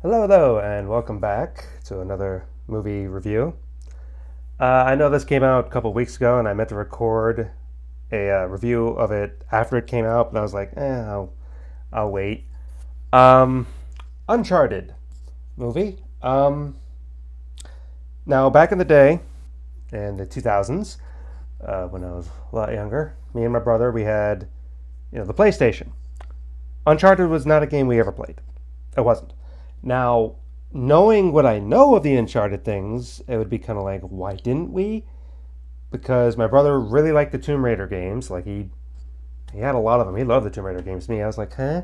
Hello, and welcome back to another movie review. I know this came out a couple weeks ago, and I meant to record a review of it after it came out, but I was like, I'll wait. Um, Uncharted movie. Now, back in the day, in the 2000s, when I was a lot younger, me and my brother, we had, the PlayStation. Uncharted was not a game we ever played. It wasn't. Now, knowing what I know of the Uncharted things, it would be kind of like, why didn't we? Because my brother really liked the Tomb Raider games. Like he had a lot of them. He loved the Tomb Raider games. Me, I was like, huh?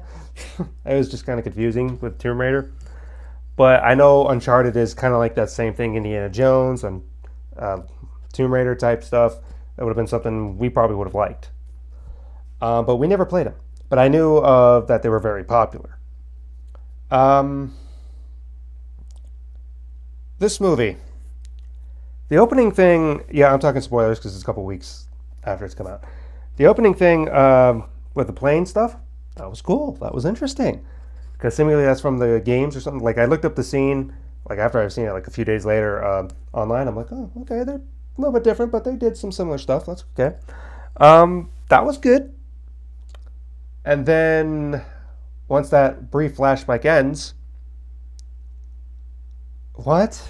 It was just kind of confusing with Tomb Raider. But I know Uncharted is kind of like that same thing, Indiana Jones and uh, Tomb Raider type stuff. That would have been something we probably would have liked. But we never played them. But I knew that they were very popular. Um, this movie, the opening thing, yeah, I'm talking spoilers because it's a couple weeks after it's come out. The opening thing with the plane stuff, that was cool. That was interesting. Because seemingly that's from the games or something. Like I looked up the scene, like after I've seen it, like a few days later online. I'm like, oh, okay, they're a little bit different, but they did some similar stuff. That's okay. That was good. And then once that brief flashback ends, what?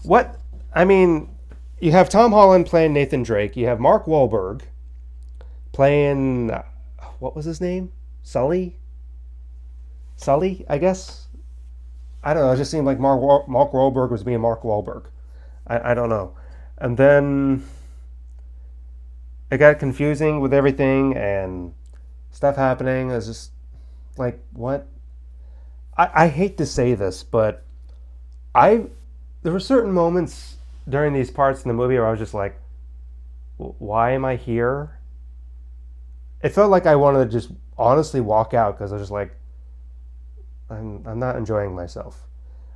What? I mean, you have Tom Holland playing Nathan Drake. You have Mark Wahlberg playing what was his name? Sully. Sully, I guess. I don't know. It just seemed like Mark Wahlberg was being Mark Wahlberg. I don't know. And then it got confusing with everything and stuff happening. I was just like, what? I hate to say this, but I there were certain moments during these parts in the movie where I was just like, why am I here? It felt like I wanted to just honestly walk out because I was just like, I'm not enjoying myself.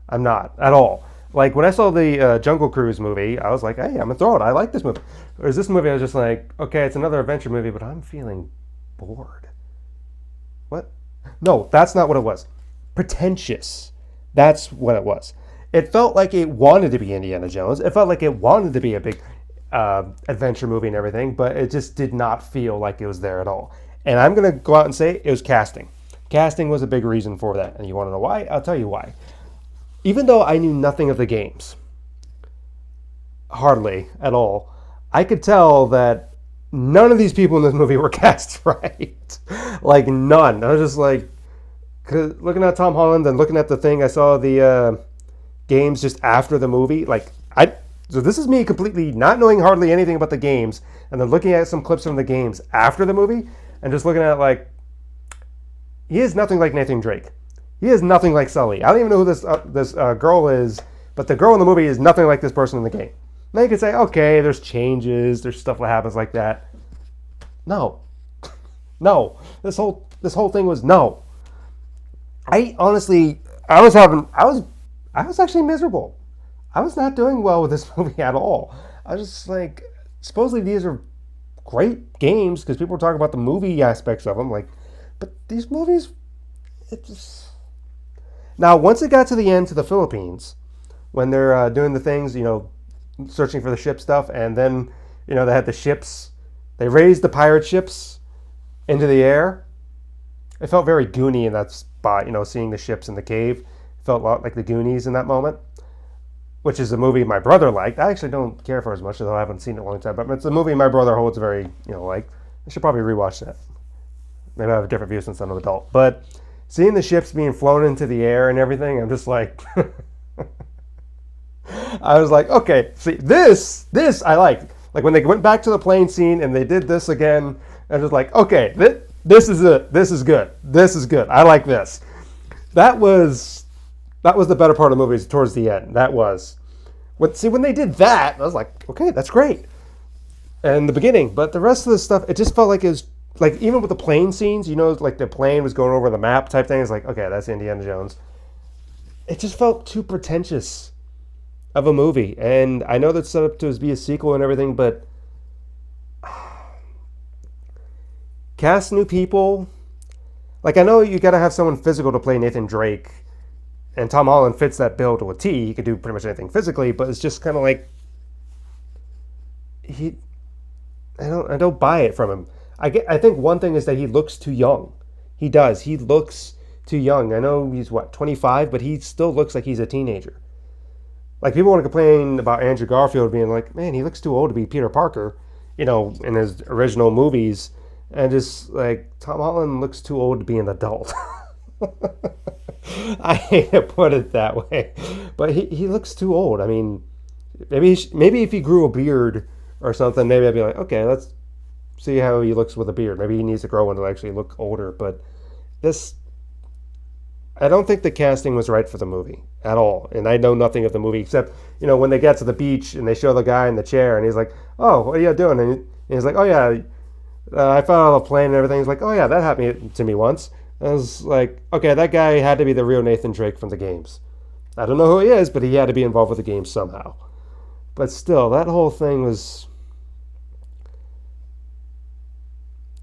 I'm not at all. Like when I saw the Jungle Cruise movie, I was like, hey, I'm gonna throw it. I like this movie. Whereas this movie, I was just like, okay, it's another adventure movie, but I'm feeling bored. What? No, that's not what it was. Pretentious. That's what it was. It felt like it wanted to be Indiana Jones. It felt like it wanted to be a big adventure movie and everything, but it just did not feel like it was there at all. And I'm going to go out and say it was casting. Casting was a big reason for that. And you want to know why? I'll tell you why. Even though I knew nothing of the games, hardly at all, I could tell that none of these people in this movie were cast right. Like none. I was just like, 'cause looking at Tom Holland and looking at the thing, I saw the games just after the movie. Like I, so this is me completely not knowing hardly anything about the games, and then looking at some clips from the games after the movie, and just looking at it like he is nothing like Nathan Drake. He is nothing like Sully. I don't even know who this girl is, but the girl in the movie is nothing like this person in the game. Now you could say, okay, there's changes, there's stuff that happens like that. No, no. This whole thing was no. I honestly, I was actually miserable. I was not doing well with this movie at all. I was just like, supposedly these are great games because people were talking about the movie aspects of them. Like, but these movies, it just. Now, once it got to the end to the Philippines, when they're doing the things, searching for the ship stuff, and then, they had the ships, they raised the pirate ships into the air. It felt very Goonie in that spot, seeing the ships in the cave. It felt a lot like the Goonies in that moment, which is a movie my brother liked. I actually don't care for it as much, though I haven't seen it in a long time. But it's a movie my brother holds very, like. I should probably rewatch that. Maybe I have a different view since I'm an adult. But seeing the ships being flown into the air and everything, I'm just like. I was like, okay, see, this I liked. Like when they went back to the plane scene and they did this again, I was just like, okay, this is it. This is good. This is good. I like this. That was the better part of the movie towards the end. That was. When they did that, I was like, okay, that's great. And the beginning, but the rest of the stuff, it just felt like it was like even with the plane scenes, like the plane was going over the map type thing. It's like, okay, that's Indiana Jones. It just felt too pretentious of a movie, and I know that's set up to be a sequel and everything, but cast new people. Like I know you got to have someone physical to play Nathan Drake, And Tom Holland fits that bill to a T. He could do pretty much anything physically, but it's just kind of like he. I don't buy it from him. I think one thing is that he looks too young. He does. He looks too young. I know he's what 25, but he still looks like he's a teenager. Like people want to complain about Andrew Garfield being like, man, he looks too old to be Peter Parker, in his original movies, and just like Tom Holland looks too old to be an adult. I hate to put it that way, but he looks too old. I mean, maybe if he grew a beard or something, maybe I'd be like, okay, let's see how he looks with a beard. Maybe he needs to grow one to actually look older. But this, I don't think the casting was right for the movie at all. And I know nothing of the movie except, when they get to the beach and they show the guy in the chair and he's like, oh, what are you doing? And he's like, oh, yeah, I fell out of a plane and everything. He's like, oh, yeah, that happened to me once. And I was like, okay, that guy had to be the real Nathan Drake from the games. I don't know who he is, but he had to be involved with the game somehow. But still, that whole thing was...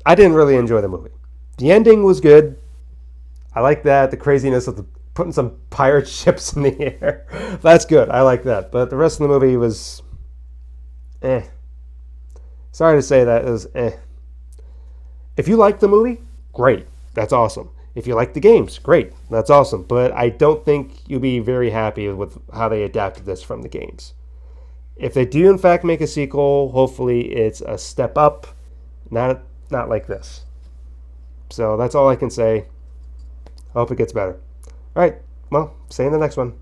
I didn't really enjoy the movie. The ending was good. I like that. The craziness of putting some pirate ships in the air. That's good. I like that. But the rest of the movie was... Sorry to say that. It was If you like the movie, great. That's awesome. If you like the games, great. That's awesome. But I don't think you'll be very happy with how they adapted this from the games. If they do, in fact, make a sequel, hopefully it's a step up, not like this. So that's all I can say. I hope it gets better. All right. Well, see you in the next one.